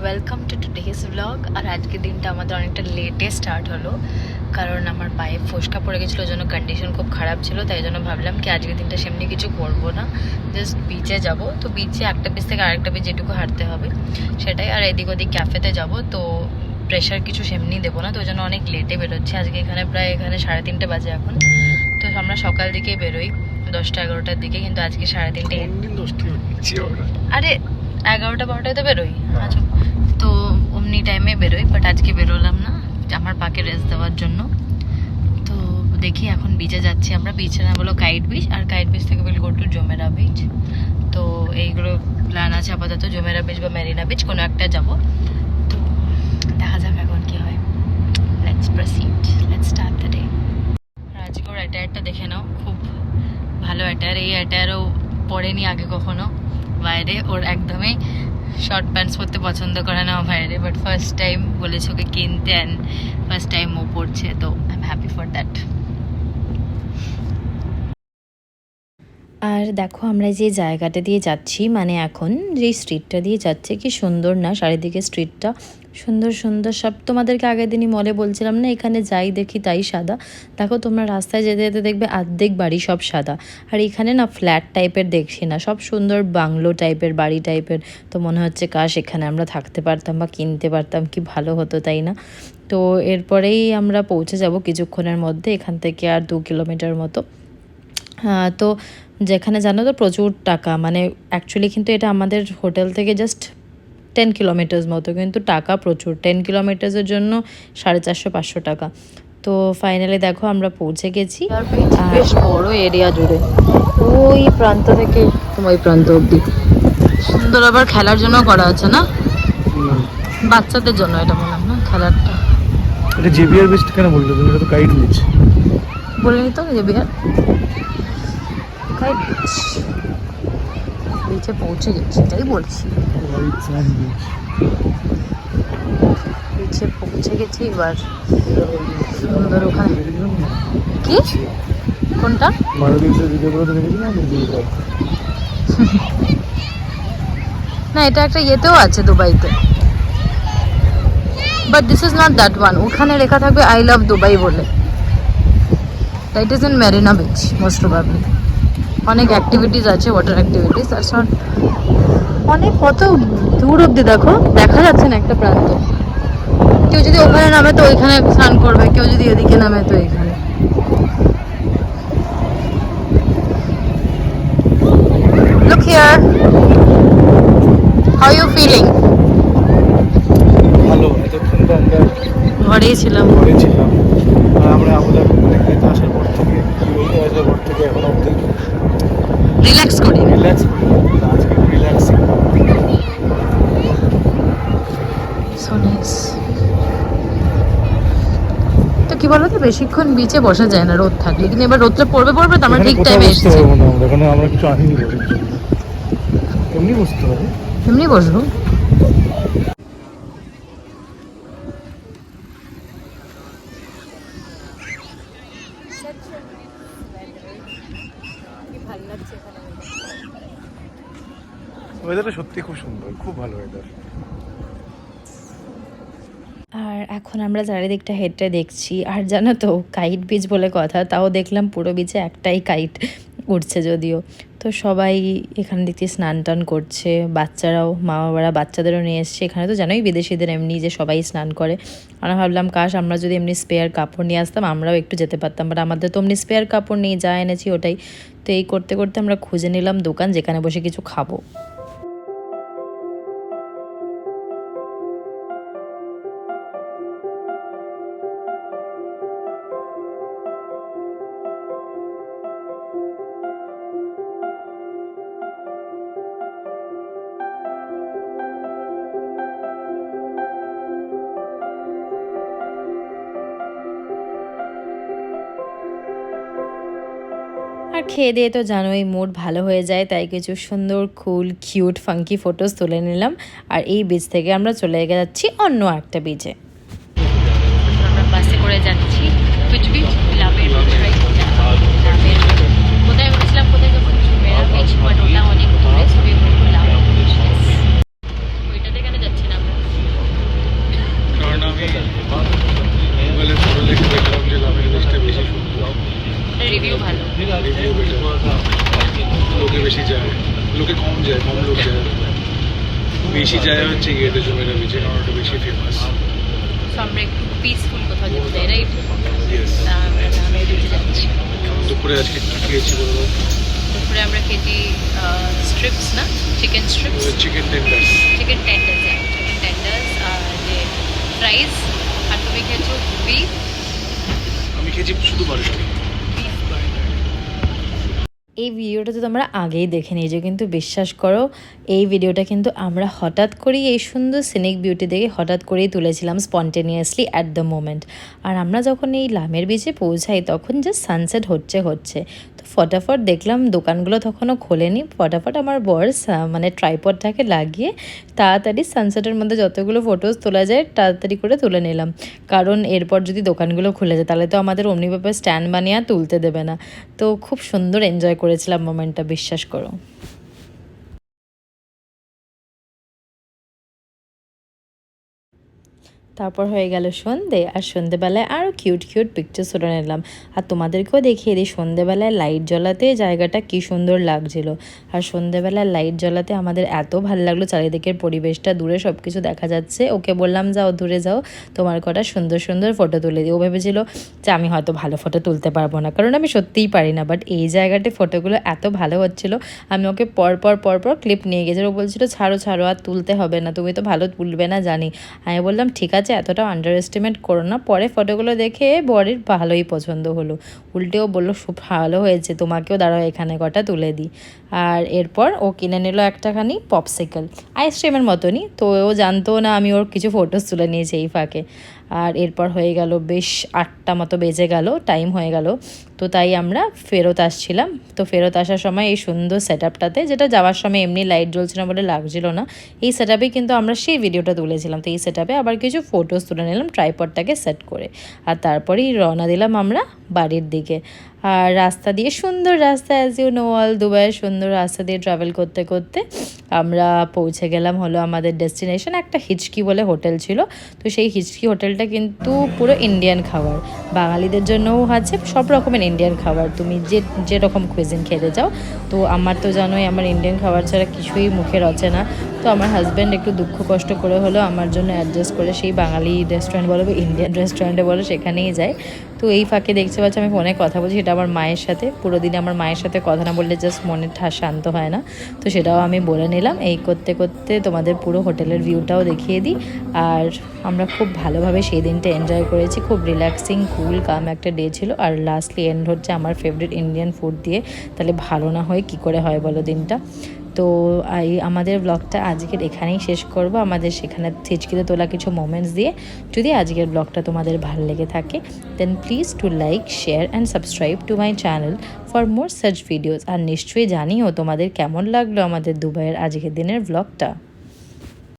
Welcome to today's blog. আর আজকে দিনটা আমাদের অনেকটা লেটে স্টার্ট হলো, কারণ আমার পায়ে ফোসকা পড়ে গেছিলো, ওই জন্য কন্ডিশন খুব খারাপ ছিল। তাই জন্য ভাবলাম কি আজকে দিনটা সেমনি কিছু করবো না, জাস্ট বিচে যাব। তো বিচে একটা বিচ থেকে আরেকটা বিচ যেটুকু হাঁটতে হবে সেটাই, আর এদিক ওদিক ক্যাফেতে যাব। তো প্রেশার কিছু সেমনি দেবো না, তো ওই জন্য অনেক লেটে বেরোচ্ছি আজকে। এখানে 3:30 বাজে এখন। তো আমরা সকাল দিকেই বেরোই 10টা-11টার দিকে, কিন্তু আজকে 3:30। আরে 11টা-12টায় তো বেরোই। আচ্ছা, তো অমনি টাইমে বেরোই, বাট আজকে বেরোলাম না আমার পাকে রেস্ট দেওয়ার জন্য। তো দেখি এখন বিচে যাচ্ছি আমরা। বিচের নাম হলো কাইট বিচ, আর কাইট বিচ থেকে will go to Jumeirah beach. তো এইগুলো প্ল্যান আছে আপাতত, জুমেরা বিচ বা মেরিনা বিচ কোনো একটা যাব। তো দেখা যাক এখন কি হয়। Let's proceed, let's start the day. আজকে ওর অ্যাটায়ারটা দেখে নাও, খুব ভালো অ্যাটায়ার। এই অ্যাটায়ারও পরেনি আগে কখনো বাইরে। ওর একদমই শর্ট প্যান্টস পরতে পছন্দ করে না বাইরে, বাট ফার্স্ট টাইম বলেছে ওকে কিনতে, অ্যান্ড ফার্স্ট টাইম ও পড়ছে। তো I am happy for that. আর দেখো আমরা যে জায়গাটা দিয়ে যাচ্ছি, মানে এখন যে স্ট্রিটটা দিয়ে যাচ্ছে, কি সুন্দর না চারিদিকে স্ট্রিটটা, সুন্দর সুন্দর সব। তোমাদেরকে আগের দিনই মলে বলছিলাম না, এখানে যাই দেখি তাই সাদা। দেখো তোমরা রাস্তায় যেতে যেতে দেখবে অর্ধেক বাড়ি সব সাদা। আর এখানে না ফ্ল্যাট টাইপের দেখছি না, সব সুন্দর বাংলো টাইপের, বাড়ি টাইপের। তো মনে হচ্ছে কাশ এখানে আমরা থাকতে পারতাম বা কিনতে পারতাম, কি ভালো হতো তাই না? তো এরপরেই আমরা পৌঁছে যাব কিছুক্ষণের মধ্যে, এখান থেকে আর 2 কিলোমিটার মতো। তো যেখানে জানো তো প্রচুর টাকা, মানে অ্যাকচুয়ালি কিন্তু এটা আমাদের হোটেল থেকে জাস্ট 10 কিলোমিটার্স মতো, কিন্তু টাকা প্রচুর। 10 কিলোমিটার্সের জন্য 450-500 টাকা। তো ফাইনালি দেখো আমরা পৌঁছে গেছি। বেশ বড় এরিয়া জুড়ে, ওই প্রান্ত থেকে ওই প্রান্ত অবধি সুন্দর। আবার খেলার জন্য করা আছে না, বাচ্চাদের জন্য এটা বললাম না, খেলারটা। এটা জেবিআর বিচ কেন বলছো তুমি? এটা তো কাইট বিচ। বলিনি তো জেবিআর কাইট বিচ। বিচে পৌঁছে গেছি তাই বলছি, বিচে পৌঁছে গেছি এবার। সুন্দর ওখানে কি কোনটা না, এটা একটা ইয়েতেও আছে দুবাইতে, but this is not that one. ওখানে লেখা থাকবে আই লাভ দুবাই বলে। That is in Marina beach most probably. অনেক অ্যাক্টিভিটিস আছে, ওয়াটার অ্যাক্টিভিটিস। দ্যাটস নট অনেক, কত দূর অব্দি দেখো, দেখা যাচ্ছে না একটা প্রান্ত। কেউ যদি ওখানে নামে তো ওইখানে স্নান করবে, কেউ যদি এদিকে নামে তো এখানে। Look here. How are you feeling? ভালো। এতক্ষণ তো আমরা ঘরেই ছিলাম। আর আমরা আমাদের এখানে আসার পর থেকে এখন অবধি রিল্যাক্স করি। আজকে রিল্যাক্সিং। So nice. তো কি বলতো, বেশিক্ষণ বিচে বসা যায় না রোদ থাকলে, কিন্তু এবার রোদটা পড়বে তো আমরা ঠিক টাইমে এসেছি। আমরা কিছু আনিনি, এমনি বসতে হবে, এমনি বসবো। ওয়েদারটা সত্যি খুব সুন্দর, খুব ভালো ওয়েদার। আর এখন আমরা চারিদিকটা হেঁটে দেখছি, আর জানো তো কাইট বিচ বলে কথা, তাও দেখলাম পুরো বিচে একটাই কাইট উঠছে যদিও। তো সবাই এখানে দেখছি স্নান টান করছে, বাচ্চারাও, মা বাবারা বাচ্চাদেরও নিয়ে এসছে। এখানে তো জানোই বিদেশিদের এমনি যে সবাই স্নান করে। আমরা ভাবলাম কাশ আমরা যদি এমনি স্পেয়ার কাপড় নিয়ে আসতাম, আমরাও একটু যেতে পারতাম, বাট আমাদের তো এমনি স্পেয়ার কাপড় নিয়ে যা এনেছি ওটাই। তো এই করতে করতে আমরা খুঁজে নিলাম দোকান যেখানে বসে কিছু খাবো। আর খেয়ে দিয়ে তো জানোই মুড ভালো হয়ে যায়, তাই কিছু সুন্দর কুল কিউট ফাঙ্কি ফটোস তুলে নিলাম। আর এই বিচ থেকে আমরা চলে যাচ্ছি অন্য একটা বিচে। আমরা বাসে করে যাচ্ছি কোথায় বলেছিলাম, কোথায় যাবো, জুমেরা বিচ, বাট ওটা অনেক দূরে। ওইটাতে কেন যাচ্ছি না আমরা? বেশি যায় হচ্ছে ইয়েতে জুমেরা বিচে, কারণ ওটা বেশি ফেমাস। তো আমরা একটু পিসফুল কোথাও যেতে চাই, রাইট? ইয়েস। আমরা লামের বিচে যাচ্ছি। দুপুরে আজকে কি খেয়েছি বলবো? দুপুরে আমরা খেয়েছি স্ট্রিপস, না chicken strips, chicken tenders. Chicken tenders, chicken tenders আর যে ফ্রাইস। আর তুমি খেয়েছো বিফ আমি খেয়েছি শুধু বার্গার। বার্গার। এই ভিডিওটা তো তোমরা আগেই দেখে নিয়েছো, কিন্তু বিশ্বাস করো এই ভিডিওটা কিন্তু আমরা হঠাৎ করেই এই সুন্দর সিনিক বিউটি দেখে হঠাৎ করেই তুলেছিলাম, স্পন্টেনিয়াসলি অ্যাট দ্য মোমেন্ট। আর আমরা যখন এই লামের বিচে পৌঁছাই তখন জাস্ট সানসেট হচ্ছে। তো ফটাফট দেখলাম দোকানগুলো তখনও খোলেনি, ফটাফট আমার বর মানে ট্রাইপডটাকে লাগিয়ে তাড়াতাড়ি সানসেটের মধ্যে যতগুলো ফটোজ তোলা যায় তাড়াতাড়ি করে তুলে নিলাম, কারণ এরপর যদি দোকানগুলো খুলে যায় তাহলে তো আমাদের অমনিভাবে স্ট্যান্ড বানিয়ে আর তুলতে দেবে না। তো খুব সুন্দর এনজয় করেছিলাম মোমেন্টটা, বিশ্বাস করো। তারপর হয়ে গেল সন্ধে, আর সন্ধেবেলায় আরও কিউট পিকচার তুলে নিলাম। আর তোমাদেরকেও দেখিয়ে দিই সন্ধেবেলায় লাইট জ্বলাতে জায়গাটা কি সুন্দর লাগছিল। আর সন্ধেবেলায় লাইট জ্বলাতে আমাদের এত ভালো লাগলো, চারিদিকের পরিবেশটা, দূরে সব কিছু দেখা যাচ্ছে। ওকে বললাম যাও দূরে যাও, তোমার কটা সুন্দর ফটো তুলে দিই। ও ভেবেছিল যে আমি হয়তো ভালো ফটো তুলতে পারবো না, কারণ আমি সত্যিই পারি না, বাট এই জায়গাতে ফটোগুলো এত ভালো হচ্ছিলো। আমি ওকে পরপর ক্লিপ নিয়ে গেছিলো। ও বলছিল ছাড়ো আর তুলতে হবে না, তুমি তো ভালো তুলবে না জানি। আমি বললাম ঠিক আছে, এতটা আন্ডার এস্টিমেট করো না। পরে ফটোগুলো দেখে বরের ভালোই পছন্দ হলো, উল্টেও বললো খুব ভালো হয়েছে, তোমাকেও দাঁড়াও এখানে কটা তুলে দিই। আর এরপর ও কিনে নিল একটাখানি পপসিকল, আইসক্রিমের মতনই। তো ও জানতো না আমি ওর কিছু ফটোস তুলে নিয়েছি এই ফাঁকে। আর এরপর হয়ে গেল বেশ 8টা মতো বেজে গেল, টাইম হয়ে গেল। তো তাই আমরা ফেরত আসছিলাম। তো ফেরত আসার সময় এই সুন্দর সেট আপটাতে, যেটা যাওয়ার সময় এমনি লাইট জ্বলছিল বলে লাগছিল না, এই সেট আপে কিন্তু আমরা সেই ভিডিওটা তুলেছিলাম। তো এই সেট আপে আবার কিছু ফটোস তুলে নিলাম ট্রাইপডটাকে সেট করে। আর তারপরেই রওনা দিলাম আমরা বাড়ির দিকে। আর রাস্তা দিয়ে সুন্দর রাস্তা, অ্যাজ ইউ নো অল দুবাইয়ের সুন্দর রাস্তা দিয়ে ট্রাভেল করতে করতে আমরা পৌঁছে গেলাম হলো আমাদের ডেস্টিনেশন। একটা হিচকি বলে হোটেল ছিল। তো সেই হিচকি হোটেলটা কিন্তু পুরো ইন্ডিয়ান খাবার, বাঙালিদের জন্যও আছে, সব রকমের ইন্ডিয়ান খাবার, তুমি যে রকম কুইজিন খেতে চাও। তো আমার তো জানোই আমার ইন্ডিয়ান খাবার ছাড়া কিছুই মুখে রচে না। তো আমার হাজব্যান্ড একটু দুঃখ কষ্ট করে হলো আমার জন্য অ্যাডজাস্ট করে সেই বাঙালি রেস্টুরেন্ট বলো বা ইন্ডিয়ান রেস্টুরেন্টে বলো সেখানেই যায়। তো এই ফাঁকে দেখতে পাচ্ছি আমি ফোনে কথা বলছি, সেটা আমার মায়ের সাথে। পুরো দিনে আমার মায়ের সাথে কথা না বললে জাস্ট মনে শান্ত হয় না। তো সেটাও আমি বলে নিলাম। এই করতে করতে তোমাদের পুরো হোটেলের ভিউটাও দেখিয়ে দিই। আর আমরা খুব ভালোভাবে সেই দিনটা এনজয় করেছি, খুব রিল্যাক্সিং কুল কাম একটা ডে ছিল। আর লাস্টলি এন্ড হচ্ছে আমার ফেভারিট ইন্ডিয়ান ফুড দিয়ে, তাহলে ভালো না হয় কী করে হয় বলো দিনটা। তো আমাদের ব্লগটা আজকের এখানেই শেষ করব, আমাদের সেখানে হিচকিতে তোলা কিছু মোমেন্টস দিয়ে। যদি আজকের ব্লগটা তোমাদের ভালো লেগে থাকে then please to like, share and subscribe to my channel for more such videos. আর নিশ্চয়ই জানিও তোমাদের কেমন লাগলো আমাদের দুবাইয়ের আজকের দিনের ব্লগটা।